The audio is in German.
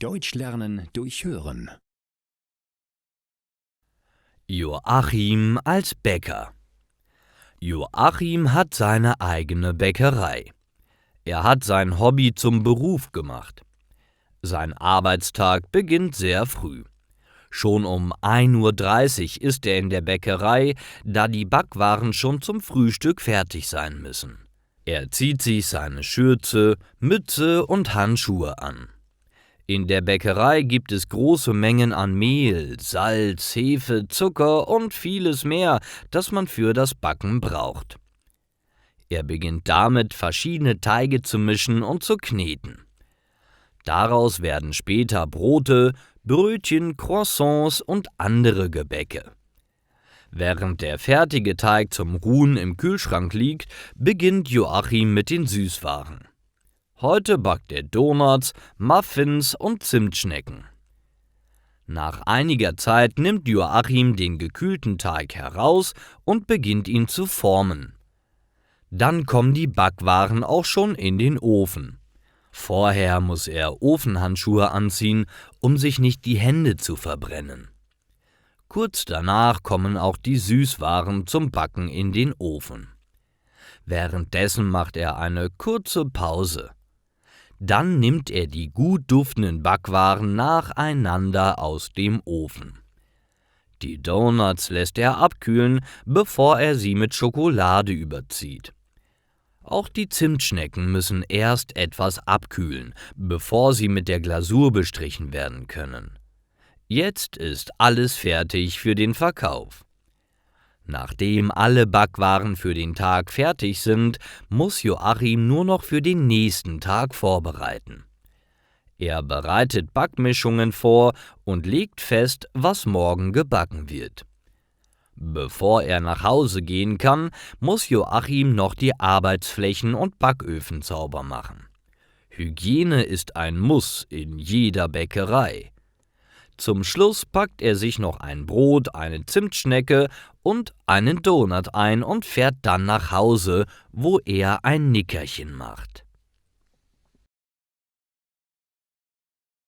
Deutsch lernen durch Hören. Joachim als Bäcker. Joachim hat seine eigene Bäckerei. Er hat sein Hobby zum Beruf gemacht. Sein Arbeitstag beginnt sehr früh. Schon um 1:30 Uhr ist er in der Bäckerei, da die Backwaren schon zum Frühstück fertig sein müssen. Er zieht sich seine Schürze, Mütze und Handschuhe an. In der Bäckerei gibt es große Mengen an Mehl, Salz, Hefe, Zucker und vieles mehr, das man für das Backen braucht. Er beginnt damit, verschiedene Teige zu mischen und zu kneten. Daraus werden später Brote, Brötchen, Croissants und andere Gebäcke. Während der fertige Teig zum Ruhen im Kühlschrank liegt, beginnt Joachim mit den Süßwaren. Heute backt er Donuts, Muffins und Zimtschnecken. Nach einiger Zeit nimmt Joachim den gekühlten Teig heraus und beginnt ihn zu formen. Dann kommen die Backwaren auch schon in den Ofen. Vorher muss er Ofenhandschuhe anziehen, um sich nicht die Hände zu verbrennen. Kurz danach kommen auch die Süßwaren zum Backen in den Ofen. Währenddessen macht er eine kurze Pause. Dann nimmt er die gut duftenden Backwaren nacheinander aus dem Ofen. Die Donuts lässt er abkühlen, bevor er sie mit Schokolade überzieht. Auch die Zimtschnecken müssen erst etwas abkühlen, bevor sie mit der Glasur bestrichen werden können. Jetzt ist alles fertig für den Verkauf. Nachdem alle Backwaren für den Tag fertig sind, muss Joachim nur noch für den nächsten Tag vorbereiten. Er bereitet Backmischungen vor und legt fest, was morgen gebacken wird. Bevor er nach Hause gehen kann, muss Joachim noch die Arbeitsflächen und Backöfen sauber machen. Hygiene ist ein Muss in jeder Bäckerei. Zum Schluss packt er sich noch ein Brot, eine Zimtschnecke und einen Donut ein und fährt dann nach Hause, wo er ein Nickerchen macht.